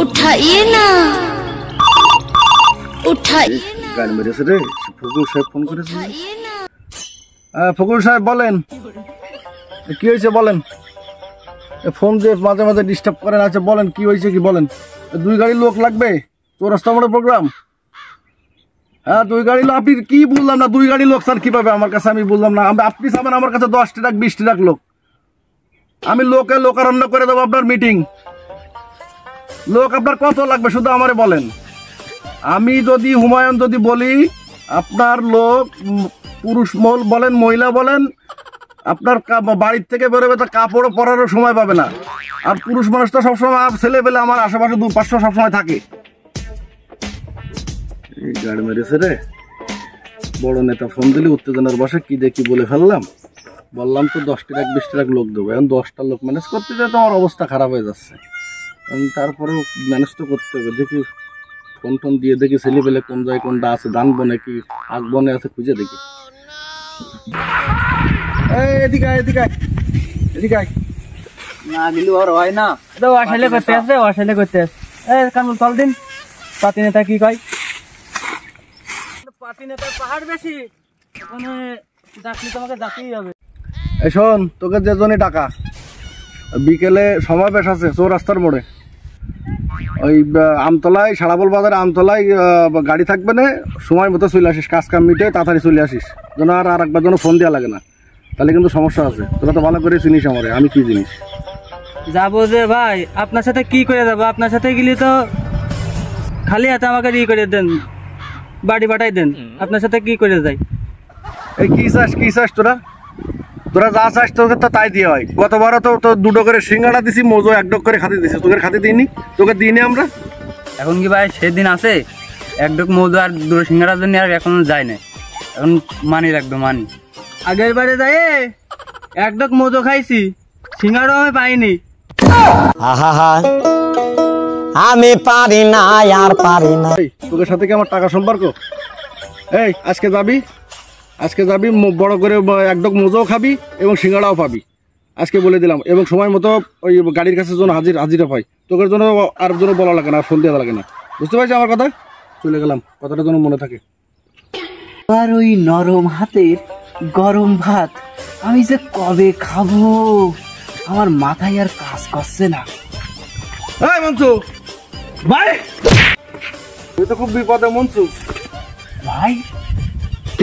उठाइए ना उठाइए গান মেরেছে রে ফকুল সাহেব ফোন করেছে ফকুল সাহেব বলেন কি হয়েছে বলেন ফোন দিয়ে মাঝে মাঝে ডিস্টার্ব করেন আচ্ছা বলেন কি হয়েছে কি বলেন 2 গাড়ি লোক লাগবে চৌরাস্তা মোড়ে প্রোগ্রাম হ্যাঁ 2 গাড়ি লোক আপনি কি বললাম না 2 গাড়ি লোক স্যার কিভাবে আমার কাছে আমি বললাম না আপনি যাবেন আমার কাছে 10 ট্রাক 20 ট্রাক লোক আমি লোকারণ্য করে দেবো আপনার মিটিং লোক আপনার কত লাগবে শুধু আমারে বলেন আমি যদি হুমায়ুন যদি বলি আপনার লোক পুরুষ বলেন মহিলা বলেন আপনার বাড়ির থেকে বেরোবে তো কাপড় পরারও সময় পাবে না আর পুরুষ মানুষ তো সবসময় ছেলে পেলে আমার আশেপাশে 200-500 সবসময় থাকে এই গাড়ি মেরেছে রে বড় নেতা ফোন দিলে উত্তেজনার বসে কি দেখি বলে ফেললাম বললাম তো 10 ট্রাক 20 ট্রাক লোক দেবো এখন 10টা লোক ম্যানেজ করতে যায় তো আমার অবস্থা খারাপ হয়ে যাচ্ছে তারপরেও ম্যানেজ তো করতে হবে দেখি ফোন টোন দিয়ে দেখি ছেলে পেলে কোন জায়গায় কোনটা আছে ধান বনে কি আগ বনে আছে খুঁজে দেখি এদিকে এদিকে না দিলু আর হয় না তো আসলে করতে আছে কামল চল দিন পাতি নেতা কি কয় পাতি নেতা পাহাড় বেশি ওখানে ডাকলি তোমাকে ডাকতেই হবে এই শোন তোকে যে জন্য টাকা বিকেলে সমাবেশ আছে চৌরাস্তার মোড়ে ওই আমতলায় সারাবল বাজারে আমতলায় গাড়ি থাকবে না সময় মতো চলে আসিস কাজ কাম মিটে তাড়াতাড়ি চলে আসিস যেন আর একবার যেন ফোন দেওয়া লাগে না তাহলে কিন্তু সমস্যা আছে তোরা তো ভালো করে চিনিস আমারে আমি কি জিনিস যাবো যে ভাই আপনার সাথে কি করে যাবো আপনার সাথে গেলে তো খালি হাতে আমাকে ই করে দেন বাড়ি পাঠাই দেন আপনার সাথে কি করে যাই এই কি চাস তোরা যা চাস তোকে তো তাই দিয়ে হয় গতবারও তো 2 করে সিঙ্গাড়া দিছি মজো 1 ডক করে খাতে দিছি তোকে খাতে দিইনি তোকে দিইনি আমরা এখন কি ভাই সেদিন আছে 1 ডক মজো আর 2 সিঙ্গাড়ার জন্য আর এখন যায় না এখন মানি রাখবে মানি আগের বারে যায় 1 ডক মজো খাইছি সিঙ্গাড়াও আমি পাইনি আমি পারি না আর পারি না তোদের সাথে কি আমার টাকা সম্পর্ক এই আজকে যাবি বড় করে 1 ডক মজোও খাবি এবং সিঙ্গাড়াও পাবি আজকে বলে দিলাম এবং সময় মতো ওই গাড়ির কাছে জন্য হাজিরা পাই তোদের জন্য আর জন্য বলা লাগে না ফোন দেওয়া লাগে না বুঝতে পারছি আমার কথা চলে গেলাম কথাটা যেন মনে থাকে আর ওই নরম হাতের গরম ভাত আমি যে কবে খাবো আমার মাথায় আর কাজ করছে না এই মনসু ভাই তুই তো খুব বিপদে মনসু ভাই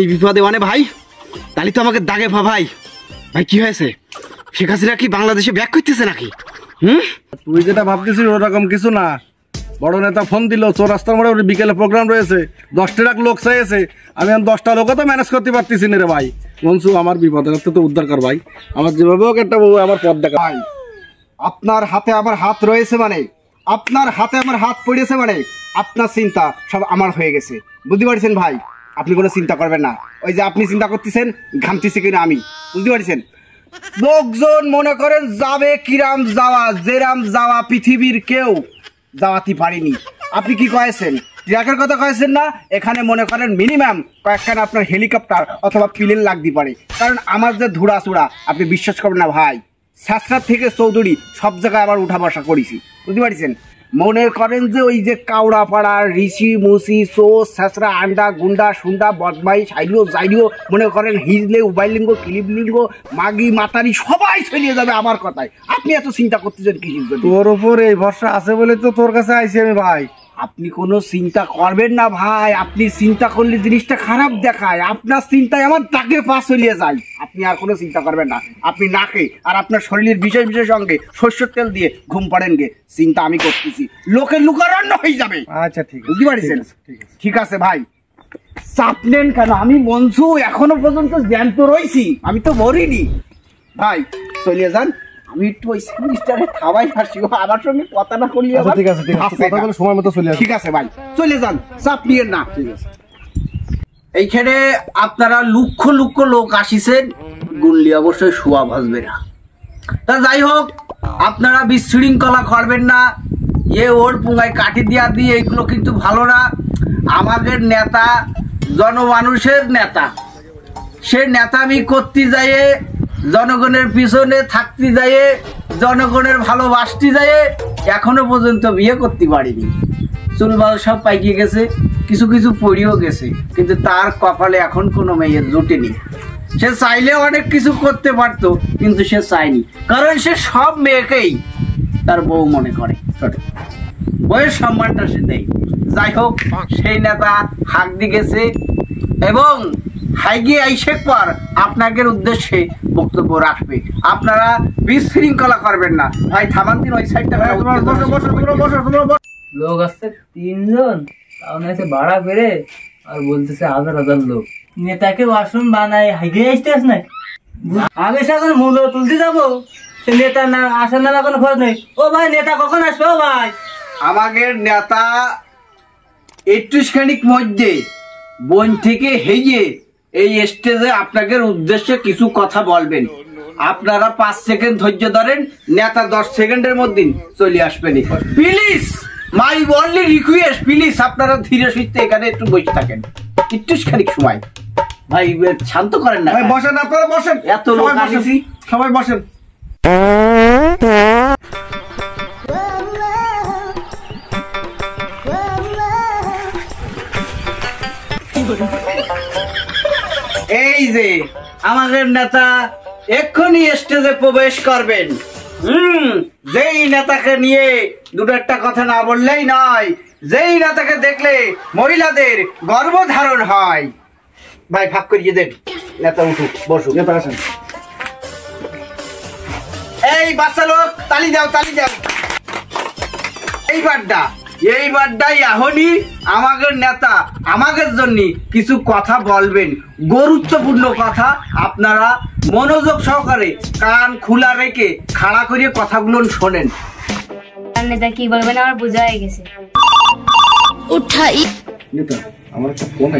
এই বিপদে মানে ভাই তাহলে তো আমাকে দাগে ভাই কি হয়েছে শেখ হাসিনা কি বাংলাদেশে ব্যাক করতেছে নাকি তুই যেটা ভাবতেছিস ওরকম কিছু না বড় নেতা ফোন দিল চৌরাস্তার মোড়ে বিকেলে প্রোগ্রাম রয়েছে 10 ট্রাক লোক চাইছে আমি 10টা লোকও তো ম্যানেজ করতে পারতেছি না রে ভাই মনসু আমার বিপদের তো উদ্ধার কর ভাই আমার যেভাবে হোক একটা আমার পথ দেখা ভাই আপনার হাতে আমার হাত রয়েছে মানে আপনার হাতে আমার হাত পড়েছে মানে আপনার চিন্তা সব আমার হয়ে গেছে বুঝতে পারছেন ভাই আপনি কোনো চিন্তা করবেন না ওই যে আপনি চিন্তা করতেছেন ঘামতেছি কিনা আমি বুঝতে পারছেন লোকজন মনে করেন যাবে কিরাম যাওয়া যেরাম যাওয়া পৃথিবীর কেউ যাওয়াতে পারিনি আপনি কি কয়েছেন ট্রাকের কথা কয়েছেন না এখানে মনে করেন মিনিমাম কয়েকখানা আপনার হেলিকপ্টার অথবা প্লেন লাগতে পারে কারণ আমার যে ধুড়াচুড়া আপনি বিশ্বাস করবেন না ভাই শাস্ত্রা থেকে চৌধুরী সব জায়গায় আবার উঠা বসা করেছি বুঝতে পারছেন মনে করেন যে ওই যে কাউড়াপাড়ার ঋষি মুসি সো শাস্ত্রা আন্ডা গুন্ডা সুন্ডা বদমাই সাইলিও জাইলিও মনে করেন হিজলে উবাইলিঙ্গ কিলিবলিঙ্গ মাগি মাতারি সবাই চলিয়ে যাবে আমার কথায় আপনি এত চিন্তা করতেছেন কি তোর উপর এই ভরসা আছে বলে তো তোর কাছে আইছি আমি ভাই আপনি কোনো চিন্তা করবেন না ভাই আপনি চিন্তা করলে জিনিসটা খারাপ দেখায় আপনার চিন্তায় আমার তাকে পাশ চলিয়ে যায় আপনি আর কোনো চিন্তা করবেন না আপনি নাকে আর আপনার শরীরের বিশেষ সঙ্গে সরষের তেল দিয়ে ঘুম পাড়েন গে চিন্তা আমি করতেছি লোকের লুকারণ্য হয়ে যাবে আচ্ছা ঠিক বুঝতে পারছেন ঠিক আছে ভাই চাপ নেন কেন আমি মনসু এখনো পর্যন্ত জ্যান্ত রয়েছি আমি তো মরিনি ভাই চলিয়ে যান আমি একটু ওই সেমিস্টারে খাওয়াই আসি আমার সঙ্গে কথা না করলে ঠিক আছে কথা বলে সময় মতো চলে আসি ঠিক আছে ভাই চলে যান চাপ নিয়েন না ঠিক আছে এইখানে আপনারা লক্ষ লোক আসিছেন গুনলি অবশ্যই শোয়া ভাসবে না তা যাই হোক আপনারা বিশৃঙ্খলা করবেন না ওর পুঙ্গায় কাটি দিয়া দিয়ে এগুলো কিন্তু ভালো না আমাদের নেতা জনমানুষের নেতা সে নেতামি করতে যায় জনগণের পিছনে থাকতে যায় জনগণের ভালোবাসতে যায় এখনো পর্যন্ত বিয়ে করতে পারিনি। চুলবাল সব পাইকে গেছে, কিছু কিছু পড়িও গেছে, কিন্তু তার কপালে এখন কোনো মেয়ে জুটেনি। সে চাইলে অনেক কিছু করতে পারতো, কিন্তু সে চায়নি, কারণ সে সব মেয়েকেই তার বউ মনে করে। বউয়ের সম্মানটা সে দেয়। যাই হোক, সেই নেতা হাঁক দিয়ে গেছে এবং হাইগিয়ে আইসের পর আপনাদের উদ্দেশ্যে বক্তব্য রাখবে। আপনারা বিশৃঙ্খলা করবেন না। ভাই থামান দিন, ওই সাইডটা লোক আসছে 3 জন, তাও না এসে ভাড়া করে আর বলতেছে 1000 লোক। নেতাকে ওয়াশরুম বানায় হাইগে আসতেছ না, আমি এখন মূল্য তুলতে যাবো, সে নেতা না আসার না কোনো খোঁজ নেই। ও ভাই নেতা কখন আসবে? ও ভাই আমাদের নেতা একটুখানিক মধ্যে বন থেকে হেগে এই স্টেজে আপনাদের উদ্দেশ্যে কিছু কথা বলবেন। আপনারা 5 সেকেন্ড ধৈর্য ধরেন, নেতা 10 সেকেন্ডের মধ্যে চলে আসবেন। Please, my only request, please আপনারা ধীরে সুস্থে এখানে একটু বসে থাকেন, একটুখানিক সময়। ভাই শান্ত করেন না। বসেন, আপনারা বসেন, এত লোক আসেছি, সবাই বসেন। এই যে আমাদের নেতা এক্ষুনি স্টেজে প্রবেশ করবেন। যেই নেতাকে নিয়ে দুটো একটা কথা না বললেই নয়, যেই নেতাকে দেখলে মহিলাদের গর্ভধারণ হয়। ভাই ভাগ করিয়ে দেন, নেতা উঠুক, বসুক। নেতা আসেন। এই বাচ্চা লোক, তালি দাও, তালি দাও। এইবারটাই এখনই আমাদের নেতা আমাদের জন্য কিছু কথা বলবেন, গুরুত্বপূর্ণ কথা। আপনারা মনোযোগ সহকারে কান খোলা রেখে খাড়া করিয়ে কথাগুলো শোনেন। নেতা কি বলবেন আমার বোঝা হয়ে গেছে। নেতা, আমার একটা ফোন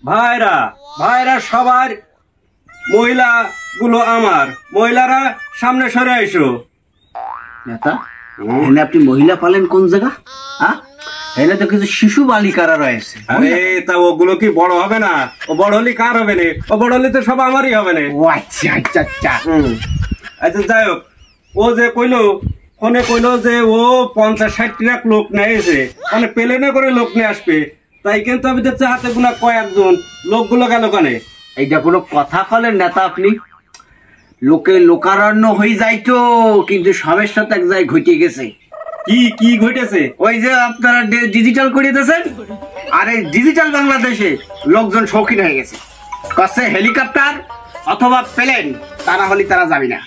ভাইরা ভাইরা সবার মহিলা গুলো আমার, মহিলারা সামনে সরে আইসো। নেতা, এখানে আপনি মহিলা পালেন কোন জায়গা? এখানে তো কিছু শিশু বালিকারা রয়েছে। আরে তা ওগুলো কি বড় হবে না? ও বড় হলে কার হবে না? ও বড় হলে তো সব আমারই হবে না। ও আচ্ছা আচ্ছা আচ্ছা। আচ্ছা যাই হোক, ও যে কইলো ফোনে কইলো যে ও 50-60 লাখ লোক নিয়েছে, মানে প্লেনে করে লোক নিয়ে আসবে, তাই কিন্তু আমি দেখছি হাতে গোনা কয়েকজন লোকগুলো গেল কানে। এইটা কোনো কথা বলেন নেতা আপনি? লোকে লোকারণ্য হয়ে যাইতো, কিন্তু সমস্যা তো এক জায়গায় ঘটে গেছে। কি কি ঘটেছে? ওই যে আপনারা ডিজিটাল করে দিয়েছেন, আর এই ডিজিটাল বাংলাদেশে লোকজন শৌখিন হয়ে গেছে। কাছে হেলিকপ্টার অথবা প্লেন, তা না হলে তারা যাবি না।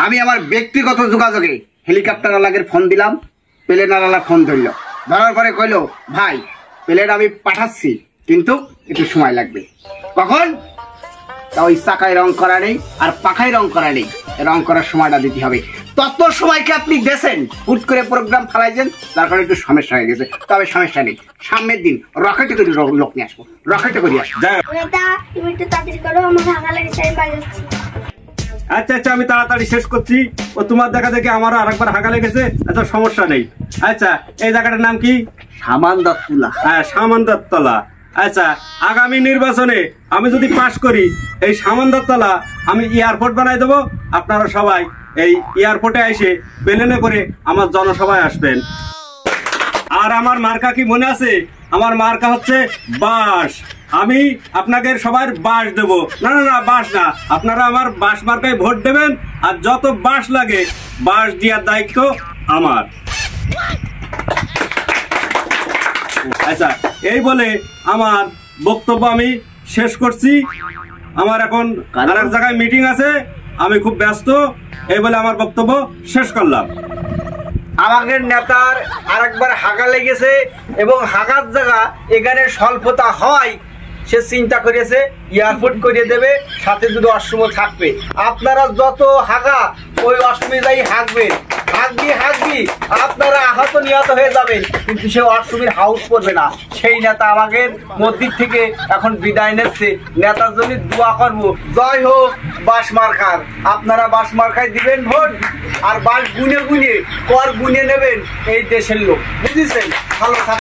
আমি আমার ব্যক্তিগত যোগাযোগে হেলিকপ্টার আলাগের ফোন দিলাম, প্লেন আলাদা ফোন ধরলো, ধরার পরে কইলো ভাই প্লেন আমি পাঠাচ্ছি, কিন্তু একটু সময় লাগবে। কখন? তা ওই চাকায় রং করা নেই আর পাখায় রং করা নেই, রং করার সময়টা দিতে হবে। তত সময়কে আপনি দেন, হুট করে প্রোগ্রাম ফালাইছেন, তার কারণে একটু সমস্যা হয়ে গেছে। তবে সমস্যা নেই, সামনের দিন রকেটে করে লোক নিয়ে আসবো, রকেটে করে আসবো। নেতা তুমি একটু তাড়াতাড়ি করো, আমার হাগা লেগেছে, আমি বাড়ি যাচ্ছি। আচ্ছা আচ্ছা, আমি তাড়াতাড়ি শেষ করছি। ও তোমার দেখা দেখে আমারও আরেকবার হাগা লেগেছে, আচ্ছা সমস্যা নেই। আচ্ছা, এই জায়গাটার নাম কি? সামান দত্তুলা। হ্যাঁ, সামানদত্তলা। আচ্ছা, আগামী নির্বাচনে আমি যদি পাশ করি, এই সামানদত্তলা আমি এয়ারপোর্ট বানাই দেবো। আপনারা সবাই এই এয়ারপোর্টে এসে প্লেনে করে আমার জনসভায় আসবেন। আর আমার মার্কা কি মনে আছে? আমার মার্কা হচ্ছে বাঁশ। আমি আপনাদের সবার বাঁশ দেবো। না না না, বাঁশ না, আপনারা আমার বাঁশ মার্কায় ভোট দেবেন, আর যত বাঁশ লাগে বাঁশ দেওয়ার দায়িত্ব আমার। আচ্ছা, এই বলে আমার বক্তব্য আমি শেষ করছি। আমার এখন আরেক জায়গায় মিটিং আছে, আমি খুব ব্যস্ত। এই বলে আমার বক্তব্য শেষ করলাম। আমাদের নেতার আরেকবার হাগা লেগেছে এবং হাগার জায়গা এখানে স্বল্পতা হয়, সে চিন্তা করেছে এয়ারপোর্ট করে দেবে, সাথে দুটো ওয়াশরুমও থাকবে। আপনারা যত হাগা ওই ওয়াশরুমে যাই হাঁকবেন, হাঁকবি আপনারা আহত নিহত হয়ে যাবেন, কিন্তু সে ওয়াশরুমের হাউস করবে না। সেই নেতা আমাদের মসজিদ থেকে এখন বিদায় নিচ্ছে। নেতার জন্য দোয়া করবো, জয় হোক বাঁশ মার্কার। আপনারা বাঁশ মার্কায় দিবেন ভোট, আর বাঁশ গুনে গুনে কর গুনে নেবেন এই দেশের লোক, বুঝেছেন? ভালো থাকবেন।